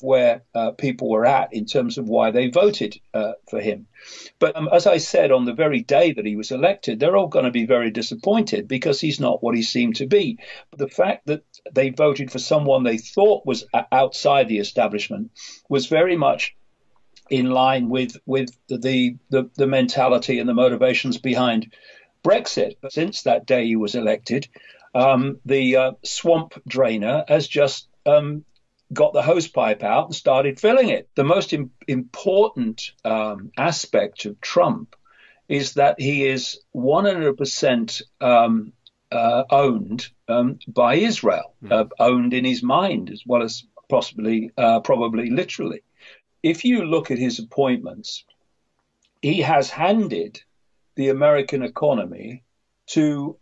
where people were at in terms of why they voted for him. But as I said, on the very day that he was elected, they're all going to be very disappointed because he's not what he seemed to be. But the fact that they voted for someone they thought was outside the establishment was very much in line with the mentality and the motivations behind Brexit. But since that day he was elected, the swamp drainer has just got the hosepipe out and started filling it. The most important aspect of Trump is that he is 100% owned by Israel, owned in his mind as well as possibly, probably literally. If you look at his appointments, he has handed the American economy to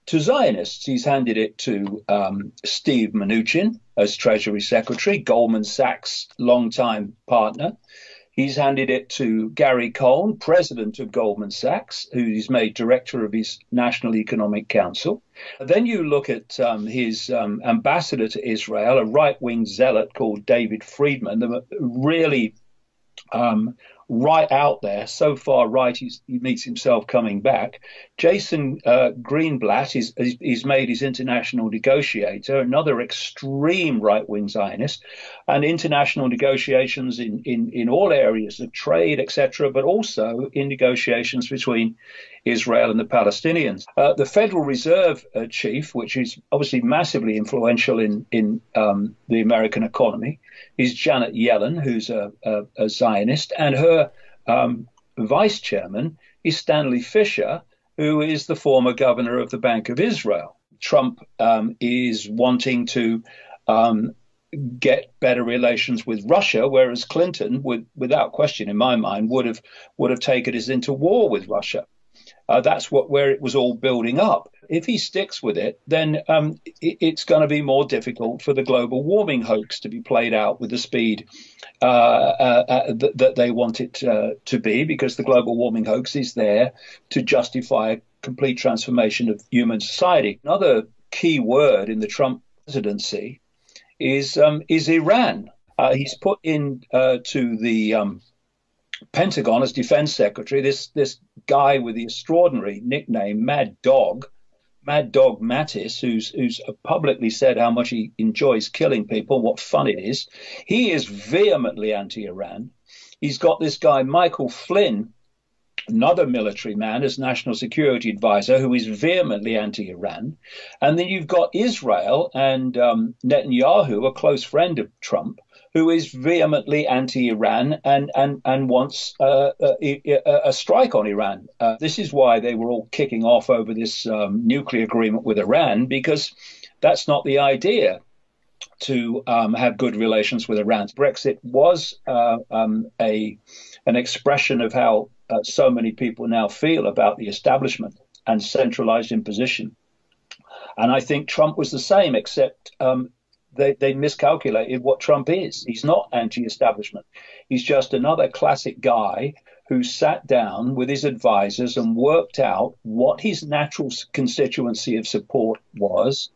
Zionists. He's handed it to Steve Mnuchin as Treasury Secretary, Goldman Sachs' longtime partner. He's handed it to Gary Cohn, president of Goldman Sachs, who he's made director of his National Economic Council. Then you look at his ambassador to Israel, a right-wing zealot called David Friedman, really right out there, so far right he meets himself coming back. Jason Greenblatt he's made his international negotiator, another extreme right-wing Zionist, and international negotiations in all areas of trade, etc., but also in negotiations between Israel and the Palestinians. The Federal Reserve chief, which is obviously massively influential in the American economy, is Janet Yellen, who's a Zionist, and her vice chairman is Stanley Fischer, who is the former governor of the Bank of Israel. Trump is wanting to get better relations with Russia, whereas Clinton, without question in my mind, would have taken us into war with Russia. That's where it was all building up. If he sticks with it, then it's going to be more difficult for the global warming hoax to be played out with the speed that they want it to be, because the global warming hoax is there to justify a complete transformation of human society. Another key word in the Trump presidency is Iran. He's put in to the Pentagon as defense secretary this guy with the extraordinary nickname Mad Dog Mattis, who's publicly said how much he enjoys killing people, what fun it is. He is vehemently anti-Iran. He's got this guy Michael Flynn, another military man, as national security advisor, who is vehemently anti-Iran. And then you've got Israel and Netanyahu, a close friend of Trump, who is vehemently anti-Iran and wants a strike on Iran. This is why they were all kicking off over this nuclear agreement with Iran, because that's not the idea, to have good relations with Iran. Brexit was an expression of how so many people now feel about the establishment and centralized imposition. And I think Trump was the same, except they miscalculated what Trump is. He's not anti-establishment. He's just another classic guy who sat down with his advisors and worked out what his natural constituency of support was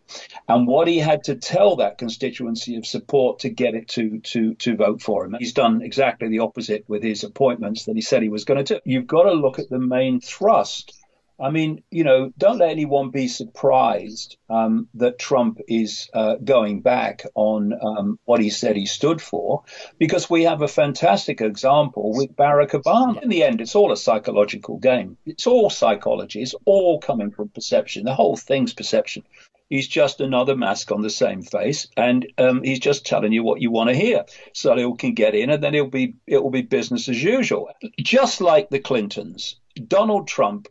and what he had to tell that constituency of support to get it to vote for him. He's done exactly the opposite with his appointments that he said he was going to do. You've got to look at the main thrust. I mean, don't let anyone be surprised that Trump is going back on what he said he stood for, because we have a fantastic example with Barack Obama. In the end, it's all a psychological game. It's all psychology. It's all coming from perception. The whole thing's perception. He's just another mask on the same face, and he's just telling you what you want to hear, so they can get in, and then it will be business as usual. Just like the Clintons, Donald Trump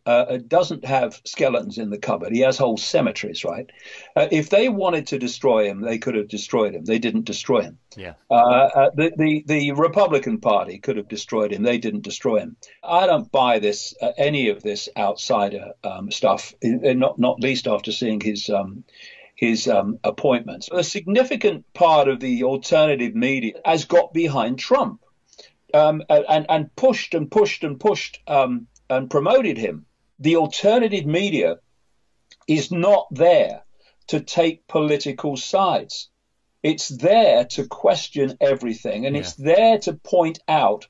doesn't have skeletons in the cupboard. He has whole cemeteries, right? If they wanted to destroy him, they could have destroyed him. They didn't destroy him. Yeah. The Republican Party could have destroyed him. They didn't destroy him. I don't buy this any of this outsider stuff, not least after seeing his appointments. A significant part of the alternative media has got behind Trump and pushed and pushed and pushed and promoted him. The alternative media is not there to take political sides. It's there to question everything, and it's there to point out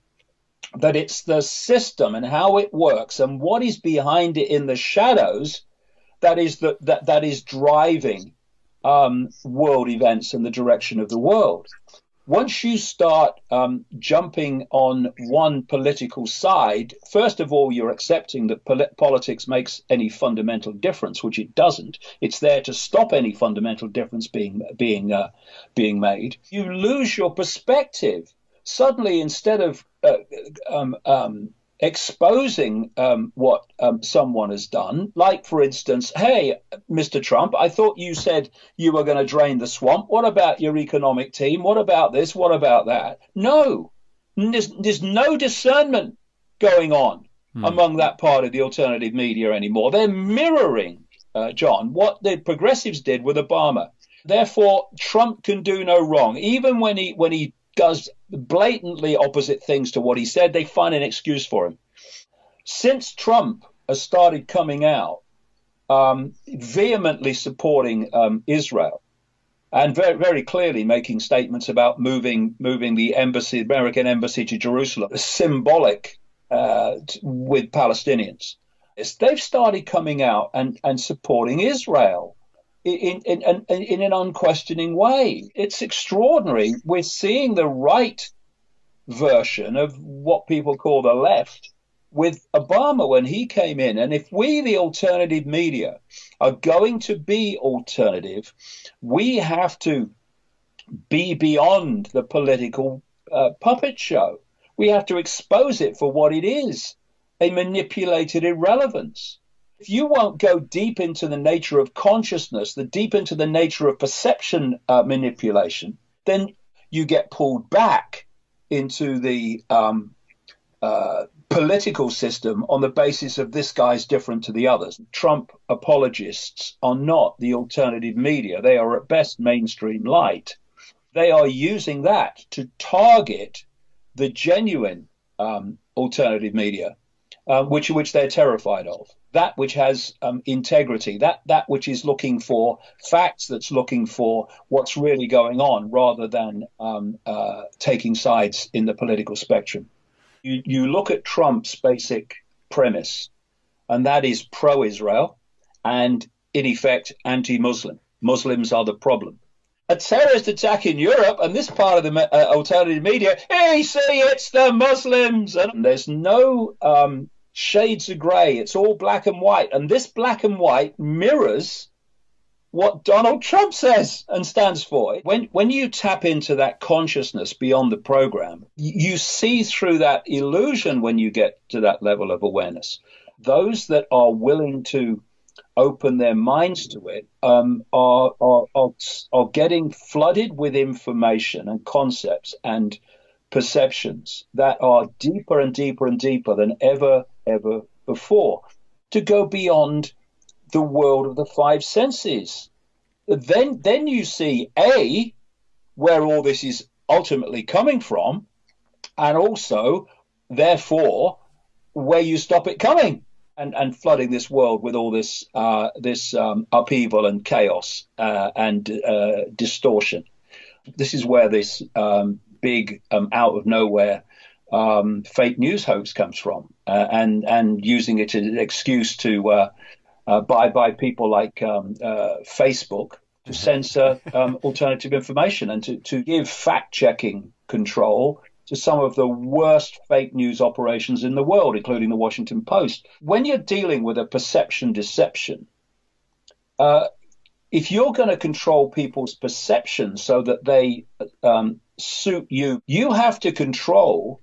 that it's the system and how it works and what is behind it in the shadows that is driving world events and the direction of the world. Once you start jumping on one political side, first of all, you're accepting that politics makes any fundamental difference, which it doesn't. It's there to stop any fundamental difference being made. You lose your perspective. Suddenly, instead of exposing what someone has done, like, for instance, hey, Mr. Trump, I thought you said you were going to drain the swamp. What about your economic team? What about this? What about that? No, there's no discernment going on among that part of the alternative media anymore. They're mirroring, John, what the progressives did with Obama. Therefore, Trump can do no wrong. Even when he does blatantly opposite things to what he said, they find an excuse for him. Since Trump has started coming out vehemently supporting Israel and very, very clearly making statements about moving the American embassy to Jerusalem, symbolic with Palestinians, they've started coming out and supporting Israel in an unquestioning way. It's extraordinary. We're seeing the right version of what people call the left with Obama when he came in. And if we, the alternative media, are going to be alternative, we have to be beyond the political puppet show. We have to expose it for what it is, a manipulated irrelevance. If you won't go deep into the nature of consciousness, deep into the nature of perception manipulation, then you get pulled back into the political system on the basis of this guy's different to the others. Trump apologists are not the alternative media. They are at best mainstream light. They are using that to target the genuine alternative media, which they're terrified of. That which has integrity, that which is looking for facts, that's looking for what's really going on, rather than taking sides in the political spectrum. You look at Trump's basic premise, and that is pro-Israel and, in effect, anti-Muslim. Muslims are the problem. A terrorist attack in Europe, and this part of the alternative media, hey, see, it's the Muslims. And there's no shades of grey. It's all black and white. And this black and white mirrors what Donald Trump says and stands for. When you tap into that consciousness beyond the program, you see through that illusion when you get to that level of awareness. Those that are willing to open their minds to it are getting flooded with information and concepts and perceptions that are deeper and deeper and deeper than ever before, to go beyond the world of the five senses. Then you see where all this is ultimately coming from, and also, therefore, where you stop it coming and flooding this world with all this upheaval and chaos and distortion. This is where this big out of nowhere fake news hoax comes from, and using it as an excuse to by people like Facebook to censor alternative information and to give fact-checking control to some of the worst fake news operations in the world, including the Washington Post. When you're dealing with a perception deception, if you're going to control people's perceptions so that they suit you, you have to control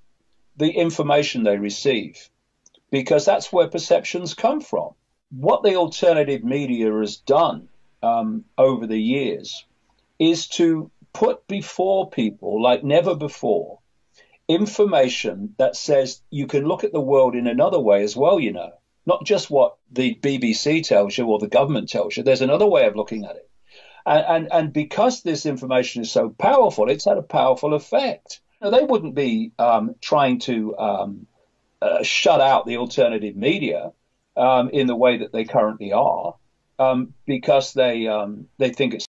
the information they receive, because that's where perceptions come from. What the alternative media has done over the years is to put before people, like never before, information that says you can look at the world in another way as well, you know, not just what the BBC tells you or the government tells you. There's another way of looking at it. And because this information is so powerful, it's had a powerful effect. Now, they wouldn't be trying to shut out the alternative media in the way that they currently are, because they think it's